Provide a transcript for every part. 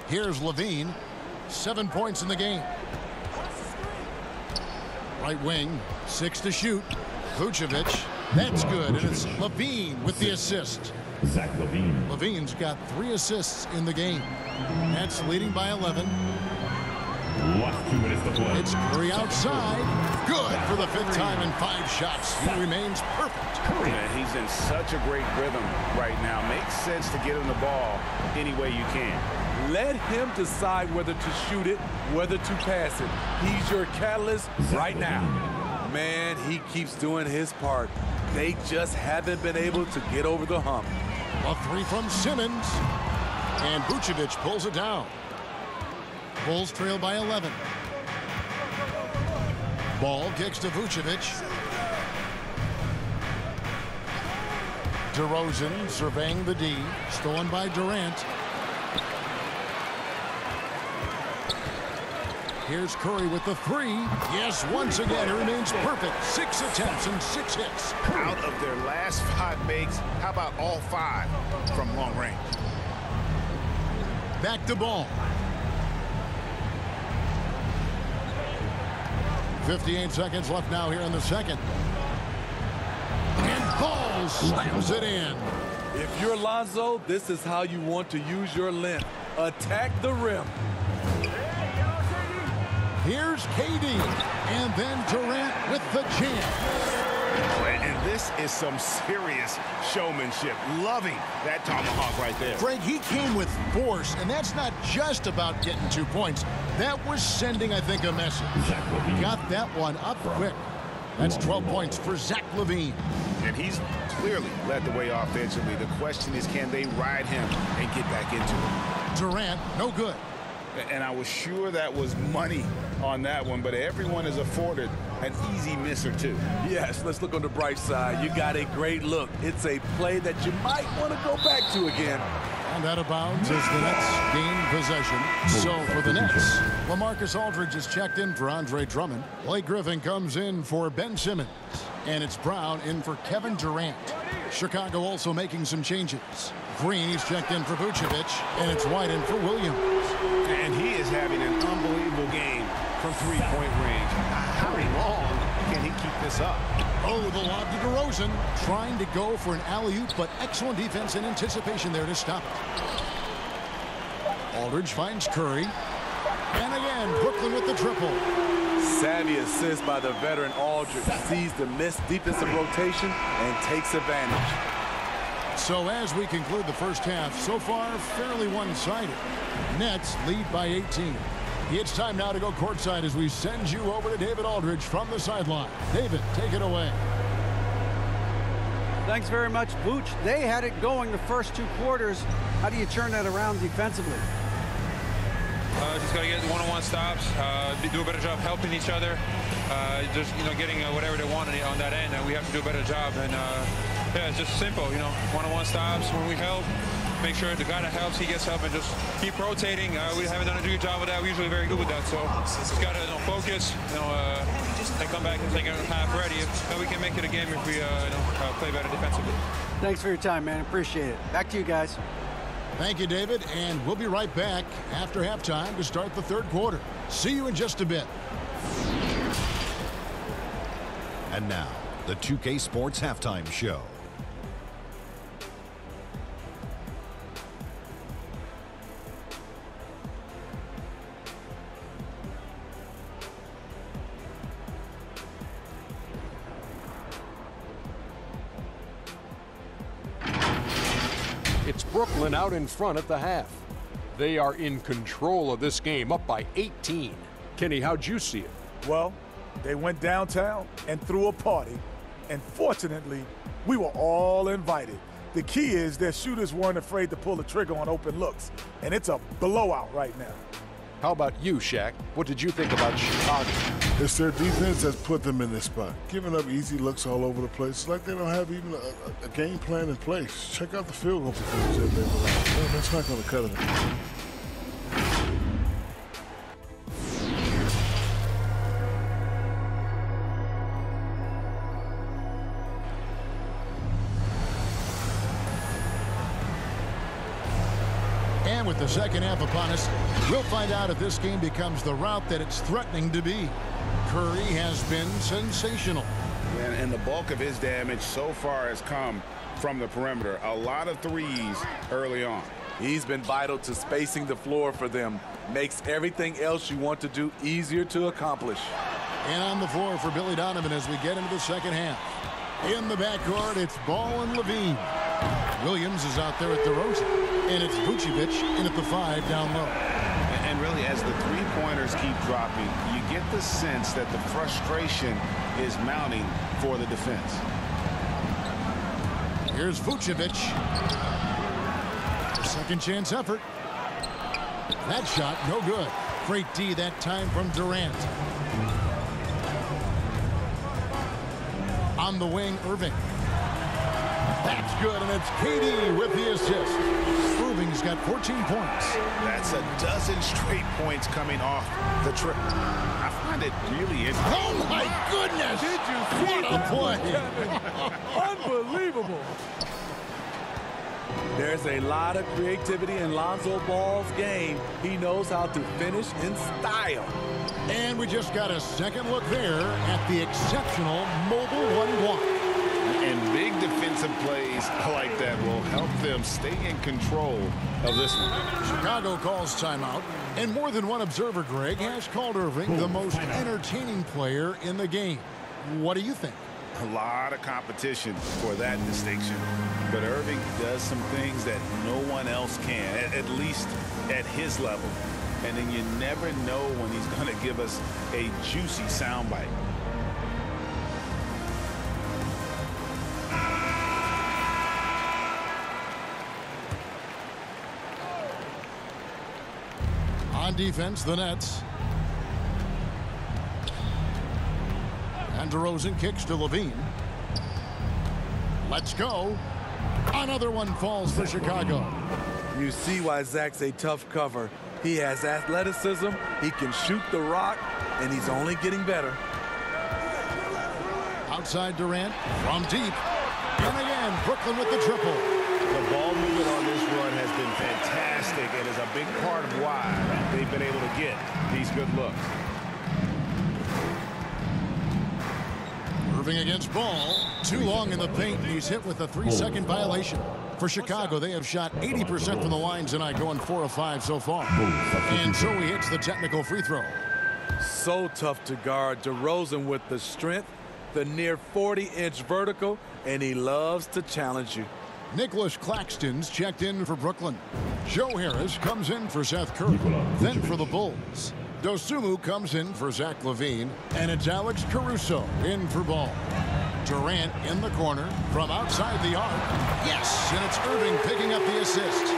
Here's Levine. 7 points in the game. Right wing, 6 to shoot. Vucevic, that's good, and it's Levine with the assist. Zach Levine. Levine's got 3 assists in the game. Nets leading by 11. Last 2 minutes to play. It's Curry outside. Good for the 5th time in 5 shots. He remains perfect. Man, he's in such a great rhythm right now. Makes sense to get him the ball any way you can. Let him decide whether to shoot it, whether to pass it. He's your catalyst right now. Man, he keeps doing his part. They just haven't been able to get over the hump. A 3 from Simmons. And Vucevic pulls it down. Bulls trail by 11. Ball kicks to Vucevic. DeRozan surveying the D. Stolen by Durant. Here's Curry with the 3. Yes, once again, it remains perfect. 6 attempts and 6 hits. Out of their last 5 makes, how about all 5 from long range? Back to Ball. 58 seconds left now here in the second. And Ball slams it in. If you're Lonzo, this is how you want to use your length. Attack the rim. Here's KD. And then Durant with the jam. And this is some serious showmanship. Loving that tomahawk right there. Greg, he came with force, and that's not just about getting 2 points. That was sending, I think, a message. Got that one up quick. That's 12 points for Zach Levine. And he's clearly led the way offensively. The question is, can they ride him and get back into it? Durant, no good. And I was sure that was money on that one, but everyone is afforded an easy miss or 2. Yes, let's look on the bright side. You got a great look. It's a play that you might want to go back to again. And out of bounds as the Nets gain possession. So for the Nets, LaMarcus Aldridge is checked in for Andre Drummond. Blake Griffin comes in for Ben Simmons. And it's Brown in for Kevin Durant. Chicago also making some changes. Green, he's checked in for Vucevic. And it's White in for Williams. And he is having an unbelievable game from 3-point range. How long can he keep this up? Oh, the lob to DeRozan. Trying to go for an alley-oop, but excellent defense and anticipation there to stop it. Aldridge finds Curry. And again, Brooklyn with the triple. Savvy assist by the veteran Aldridge. Sees the missed defensive rotation and takes advantage. So as we conclude the first half, so far fairly one-sided. Nets lead by 18. It's time now to go courtside as we send you over to David Aldridge from the sideline. David, take it away. Thanks very much, Vooch. They had it going the first 2 quarters. How do you turn that around defensively? Just got to get one-on-one stops, do a better job helping each other, just, getting whatever they want on that end, and we have to do a better job. And, yeah, it's just simple, one-on-one stops when we help. Make sure the guy that helps, he gets help, and just keep rotating. We haven't done a good job with that. We're usually very good with that. So just got to focus, and come back and take it half ready. And we can make it a game if we play better defensively. Thanks for your time, man. Appreciate it. Back to you guys. Thank you, David. And we'll be right back after halftime to start the third quarter. See you in just a bit. And now, the 2K Sports Halftime Show. It's Brooklyn out in front at the half. They are in control of this game, up by 18. Kenny, how'd you see it? Well, they went downtown and threw a party, and fortunately, we were all invited. The key is their shooters weren't afraid to pull the trigger on open looks, and it's a blowout right now. How about you, Shaq? What did you think about Chicago? It's their defense that's put them in this spot. Giving up easy looks all over the place. It's like they don't have even a game plan in place. Check out the field goal performance. That's not going to cut it. And with the second half upon us, we'll find out if this game becomes the route that it's threatening to be. Curry has been sensational. And the bulk of his damage so far has come from the perimeter. A lot of threes early on. He's been vital to spacing the floor for them. Makes everything else you want to do easier to accomplish. And on the floor for Billy Donovan as we get into the second half. In the backcourt, it's Ball and Levine. Williams is out there at DeRozan. And it's Vucevic in at the 5 down low. And really, as the three-pointers keep dropping, you get the sense that the frustration is mounting for the defense. Here's Vucevic. Second chance effort. That shot, no good. Great D that time from Durant. On the wing, Irving. That's good, and it's KD with the assist. Irving's got 14 points. That's a dozen straight points coming off the trip. I find it really interesting. Oh, my goodness! Did you see what a play? Unbelievable. There's a lot of creativity in Lonzo Ball's game. He knows how to finish in style. And we just got a second look there at the exceptional mobile one block. And big defensive plays like that will help them stay in control of this one. Chicago calls timeout. And more than one observer, Greg, has called Irving the most entertaining player in the game. What do you think? A lot of competition for that distinction. But Irving does some things that no one else can, at least at his level. And then you never know when he's going to give us a juicy soundbite. On defense, the Nets. And DeRozan kicks to Levine. Let's go. Another one falls for Chicago. You see why Zach's a tough cover. He has athleticism, he can shoot the rock, and he's only getting better. Outside Durant from deep. And again, Brooklyn with the triple. The ball movement on this run has been fantastic and is a big part of why they've been able to get these good looks. Irving against Ball. Too long in the paint. He's hit with a 3-second violation. For Chicago, they have shot 80% from the line tonight, going 4 of 5 so far. And so he hits the technical free throw. So tough to guard. DeRozan with the strength, the near 40-inch vertical, and he loves to challenge you. Nicholas Claxton's checked in for Brooklyn. Joe Harris comes in for Seth Curry. Then for the Bulls, Dosunmu comes in for Zach LaVine. And it's Alex Caruso in for Ball. Durant in the corner from outside the arc. Yes, and it's Irving picking up the assist.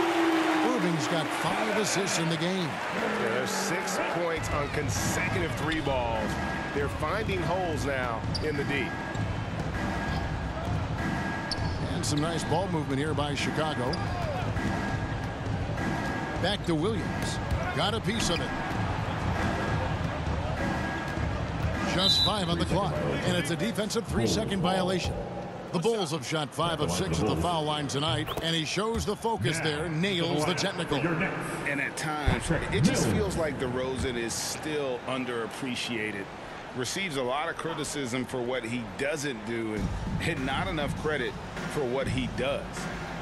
Irving's got 5 assists in the game. Yeah, there's 6 points on consecutive 3 balls. They're finding holes now in the D. And some nice ball movement here by Chicago. Back to Williams. Got a piece of it. Just 5 on the clock, and it's a defensive 3-second violation. The Bulls have shot 5 of 6 at the foul line tonight, and he shows the focus there, nails the technical. And at times, it just feels like DeRozan is still underappreciated. Receives a lot of criticism for what he doesn't do, and not enough credit for what he does.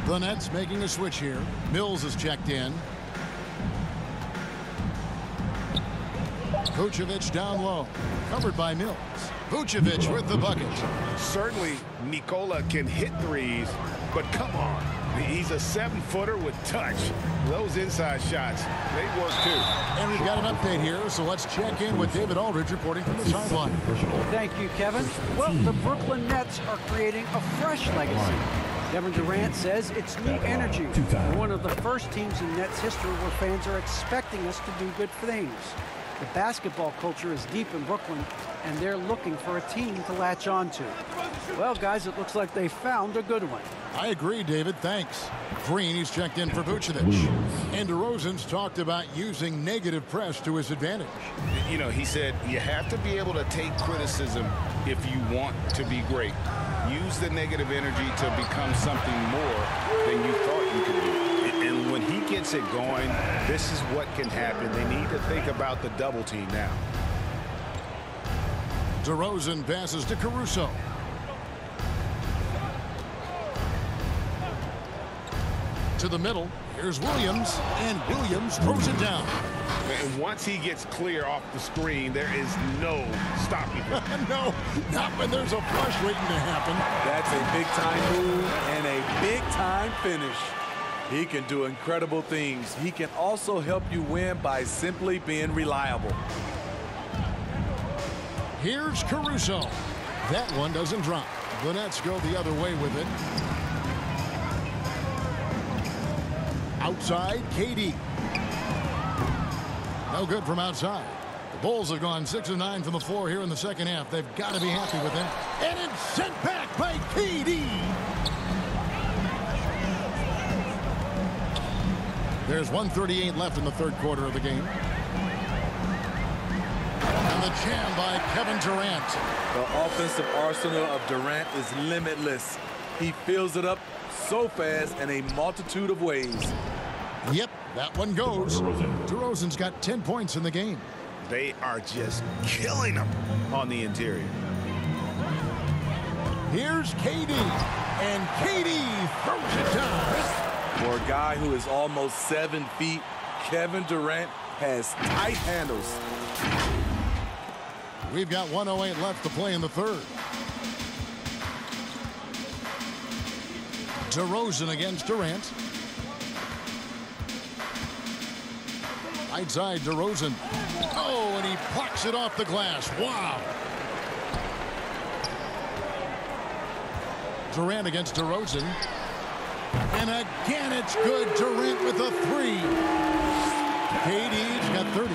The Nets making a switch here. Mills is checked in. Vucevic down low, covered by Mills. Vucevic with the bucket. Certainly, Nikola can hit threes, but come on. He's a 7-footer with touch. Those inside shots, they work too. And we've got an update here, so let's check in with David Aldridge reporting from the sideline. Thank you, Kevin. Well, the Brooklyn Nets are creating a fresh legacy. Kevin Durant says it's new energy. We're one of the first teams in Nets history where fans are expecting us to do good things. The basketball culture is deep in Brooklyn, and they're looking for a team to latch on to. Well, guys, it looks like they found a good one. I agree, David. Thanks. Green, he's checked in for Vucevic. And DeRozan's talked about using negative press to his advantage. You know, he said you have to be able to take criticism if you want to be great. Use the negative energy to become something more than you thought you could do. And when he gets gets it going, this is what can happen. They need to think about the double team now. DeRozan passes to Caruso. To the middle. Here's Williams, and Williams throws it down. And once he gets clear off the screen, there is no stopping him. No, not when there's a flush waiting to happen. That's a big-time move and a big-time finish. He can do incredible things. He can also help you win by simply being reliable. Here's Caruso. That one doesn't drop. The Nets go the other way with it. Outside, KD. No good from outside. The Bulls have gone 6 of 9 from the floor here in the second half. They've got to be happy with him. And it's sent back by KD. There's 1:38 left in the third quarter of the game. And the jam by Kevin Durant. The offensive arsenal of Durant is limitless. He fills it up so fast in a multitude of ways. Yep, that one goes. DeRozan's got 10 points in the game. They are just killing them on the interior. Here's KD, and KD throws it down. For a guy who is almost 7 feet, Kevin Durant has tight handles. We've got 1:08 left to play in the third. DeRozan against Durant. Right side, DeRozan. Oh, and he plucks it off the glass. Wow. Durant against DeRozan. And again, it's good. Durant with a three. KD's got 30.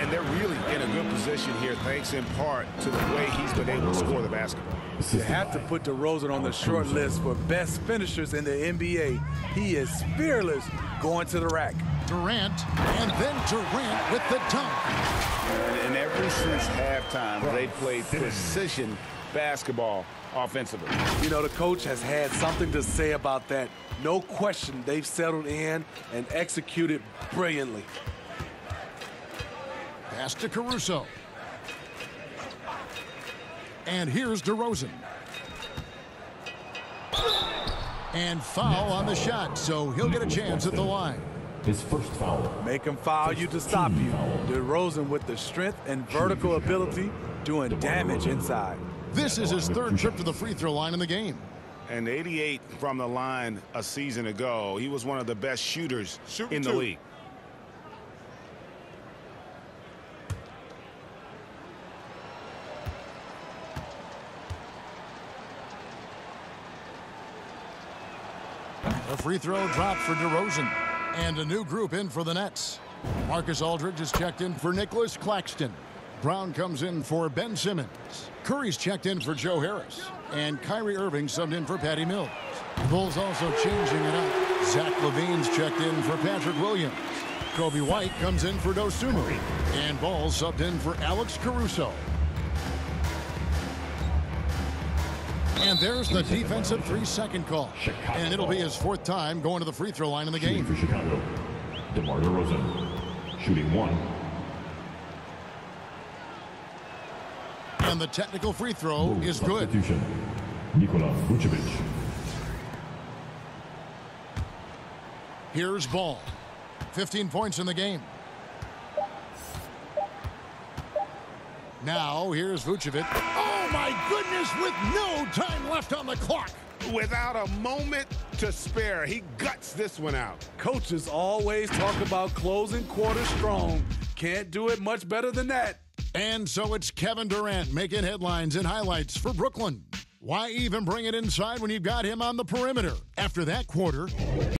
And they're really in a good position here, thanks in part to the way he's been able to score the basketball. You have to put DeRozan on the short list for best finishers in the NBA. He is fearless going to the rack. Durant, and then Durant with the dunk. And ever since halftime, they've played precision basketball offensively. You know, the coach has had something to say about that. No question, they've settled in and executed brilliantly. Pass to Caruso. And here's DeRozan. And foul on the shot, so he'll get a chance at the line. His first foul. Make him foul you to stop you. DeRozan with the strength and vertical ability doing damage inside. This is his third trip to the free throw line in the game. And 88 from the line a season ago. He was one of the best shooters in the league. A free throw dropped for DeRozan. And a new group in for the Nets. Marcus Aldridge is checked in for Nicholas Claxton. Brown comes in for Ben Simmons. Curry's checked in for Joe Harris. And Kyrie Irving subbed in for Patty Mills. The Bulls also changing it up. Zach LaVine's checked in for Patrick Williams. Kobe White comes in for Dosunmu. And Ball subbed in for Alex Caruso. And there's the defensive 3-second call. And it'll be his fourth time going to the free throw line in the game. For Chicago, DeMar DeRozan, shooting one. And the technical free throw is good. Nikola Vucevic. Here's Ball. 15 points in the game. Now here's Vucevic. Oh my goodness, with no time left on the clock. Without a moment to spare, he guts this one out. Coaches always talk about closing quarters strong. Can't do it much better than that. And so it's Kevin Durant making headlines and highlights for Brooklyn. Why even bring it inside when you've got him on the perimeter? After that quarter,